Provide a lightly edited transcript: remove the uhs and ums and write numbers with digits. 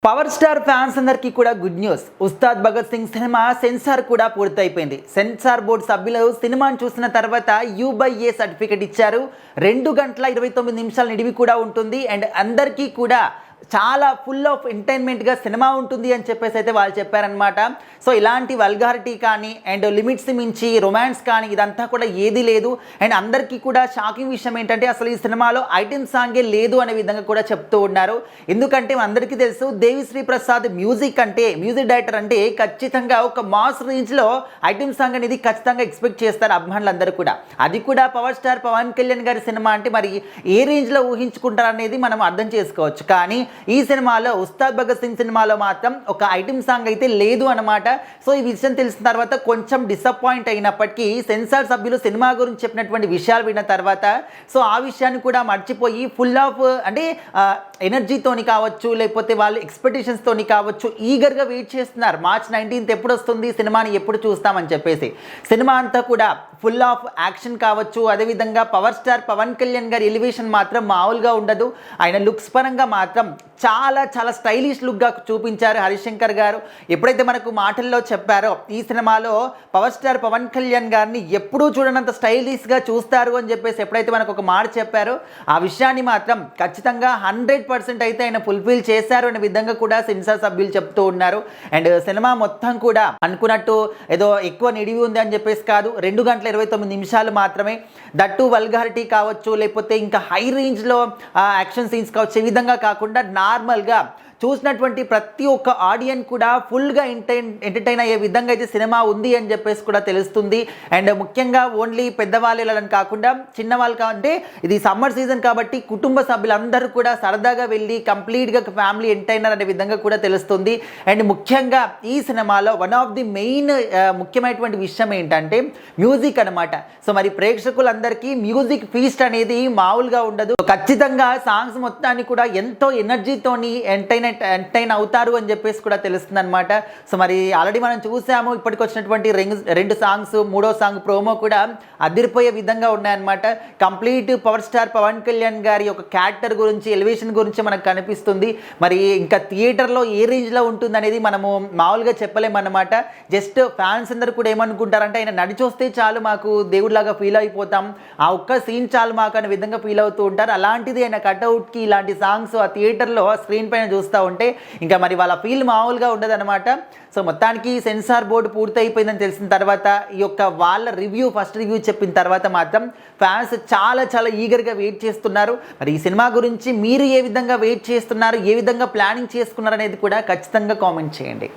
Power star fans అందరికీ కూడా good news. Ustaad Bhagat Singh cinema censor కూడా పూర్తయిపోయింది. సెన్సార్ బోర్డు సభ్యులు సినిమాను చూసిన తర్వాత U/A సర్టిఫికెట్ ఇచ్చారు. 2 గంటల 29 నిమిషాల నిడివి కూడా ఉంటుంది. అండ్ అందరికీ కూడా చాలా ఫుల్ ఆఫ్ ఎంటర్టైన్మెంట్గా సినిమా ఉంటుంది అని చెప్పేసి అయితే వాళ్ళు చెప్పారనమాట. సో ఇలాంటి వల్గారిటీ కానీ అండ్ లిమిట్స్ మించి రొమాన్స్ కానీ ఇదంతా కూడా ఏది లేదు. అండ్ అందరికీ కూడా షాకింగ్ విషయం ఏంటంటే అసలు ఈ సినిమాలో ఐటెం సాంగే లేదు అనే విధంగా కూడా చెప్తూ ఉన్నారు. ఎందుకంటే అందరికీ తెలుసు దేవిశ్రీ ప్రసాద్ మ్యూజిక్ డైరెక్టర్ అంటే ఖచ్చితంగా ఒక మాస్ రేంజ్లో ఐటెం సాంగ్ అనేది ఖచ్చితంగా ఎక్స్పెక్ట్ చేస్తారు అభిమానులందరూ కూడా. అది కూడా పవర్ స్టార్ పవన్ కళ్యాణ్ గారి సినిమా అంటే మరి ఏ రేంజ్లో ఊహించుకుంటారు అనేది మనం అర్థం చేసుకోవచ్చు. కానీ ఈ సినిమాలో ఉస్తాద్ భగత్ సింగ్ సినిమాలో మాత్రం ఒక ఐటెం సాంగ్ అయితే లేదు అన్నమాట. సో ఈ విషయం తెలిసిన తర్వాత కొంచెం డిసప్పాయింట్ అయినప్పటికీ సెన్సార్ సభ్యులు సినిమా గురించి చెప్పినటువంటి విషయాలు విన్న తర్వాత సో ఆ విషయాన్ని కూడా మర్చిపోయి ఫుల్ ఆఫ్ అంటే ఎనర్జీతోని కావచ్చు లేకపోతే వాళ్ళ ఎక్స్పెక్టేషన్స్తోని కావచ్చు ఈగర్గా వెయిట్ చేస్తున్నారు. March 19th ఎప్పుడు వస్తుంది సినిమాని ఎప్పుడు చూస్తామని చెప్పేసి. సినిమా అంతా కూడా ఫుల్ ఆఫ్ యాక్షన్ కావచ్చు, అదేవిధంగా పవర్ స్టార్ పవన్ కళ్యాణ్ గారి ఎలివేషన్ మాత్రం మామూలుగా ఉండదు. ఆయన లుక్స్ పరంగా మాత్రం చాలా చాలా స్టైలిష్ లుక్గా చూపించారు హరిశంకర్ గారు. ఎప్పుడైతే మనకు మాటల్లో చెప్పారో ఈ సినిమాలో పవర్ స్టార్ పవన్ కళ్యాణ్ గారిని ఎప్పుడూ చూడనంత స్టైలిష్గా చూస్తారు అని చెప్పేసి ఎప్పుడైతే మనకు ఒక మాట చెప్పారో ఆ విషయాన్ని మాత్రం ఖచ్చితంగా 100% అయితే ఆయన ఫుల్ఫిల్ చేశారు అనే విధంగా కూడా సెన్సార్ సభ్యులు చెప్తూ ఉన్నారు. అండ్ సినిమా మొత్తం కూడా అనుకున్నట్టు ఏదో ఎక్కువ నిడివి ఉంది అని చెప్పేసి కాదు, 2 గంటల 29 నిమిషాలు మాత్రమే. దట్టు వల్గారిటీ కావచ్చు లేకపోతే ఇంకా హై రేంజ్లో యాక్షన్ సీన్స్ కావచ్చు, ఈ విధంగా కాకుండా నార్మల్గా చూసినటువంటి ప్రతి ఒక్క ఆడియన్ కూడా ఫుల్గా ఎంటర్టైన్ అయ్యే విధంగా అయితే సినిమా ఉంది అని చెప్పేసి కూడా తెలుస్తుంది. అండ్ ముఖ్యంగా ఓన్లీ పెద్దవాళ్ళని కాకుండా చిన్నవాళ్ళు అంటే ఇది సమ్మర్ సీజన్ కాబట్టి కుటుంబ సభ్యులందరూ కూడా సరదాగా వెళ్ళి కంప్లీట్గా ఫ్యామిలీ ఎంటర్టైనర్ అనే విధంగా కూడా తెలుస్తుంది. అండ్ ముఖ్యంగా ఈ సినిమాలో వన్ ఆఫ్ ది మెయిన్ ముఖ్యమైనటువంటి విషయం ఏంటంటే మ్యూజిక్ అనమాట. సో మరి ప్రేక్షకులందరికీ మ్యూజిక్ ఫీస్ట్ అనేది మామూలుగా ఉండదు. ఖచ్చితంగా సాంగ్స్ మొత్తాన్ని కూడా ఎంతో ఎనర్జీతోని ఎంటర్టైన్ అవుతారు అని చెప్పేసి కూడా తెలుస్తుంది అనమాట. సో మరి ఆల్రెడీ మనం చూసాము ఇప్పటికి వచ్చినటువంటి 2 సాంగ్స్, 3వ సాంగ్ ప్రోమో కూడా అదిరిపోయే విధంగా ఉన్నాయన్నమాట. Complete power star Pawan Kalyan గారి యొక్క క్యారెక్టర్ గురించి ఎలివేషన్ గురించి మనకు కనిపిస్తుంది. మరి ఇంకా థియేటర్లో ఏ రేంజ్లో ఉంటుంది అనేది మనము మామూలుగా చెప్పలేమన్నమాట. జస్ట్ ఫ్యాన్స్ అందరూ కూడా ఏమనుకుంటారంటే ఆయన నడిచొస్తే చాలు మాకు దేవుడిలాగా ఫీల్ అయిపోతాం, ఆ ఒక్క సీన్ చాలు మాకు అనే విధంగా ఫీల్ అవుతూ ఉంటారు. అలాంటిది ఆయన కట్అవుట్కి ఇలాంటి సాంగ్స్ ఆ థియేటర్లో స్క్రీన్ పైన చూస్తూ ఉంటే ఇంకా మరి వాళ్ళ ఫీల్ మామూలుగా ఉండదన్నమాట. సో మొత్తానికి సెన్సార్ బోర్డు పూర్తి అయిపోయిందని తెలిసిన తర్వాత ఈ యొక్క వాళ్ళ ఫస్ట్ రివ్యూ చెప్పిన తర్వాత మాత్రం ఫ్యాన్స్ చాలా చాలా ఈగర్గా వెయిట్ చేస్తున్నారు. మరి ఈ సినిమా గురించి మీరు ఏ విధంగా వెయిట్ చేస్తున్నారు, ఏ విధంగా ప్లానింగ్ చేసుకున్నారు అనేది కూడా ఖచ్చితంగా కామెంట్ చేయండి.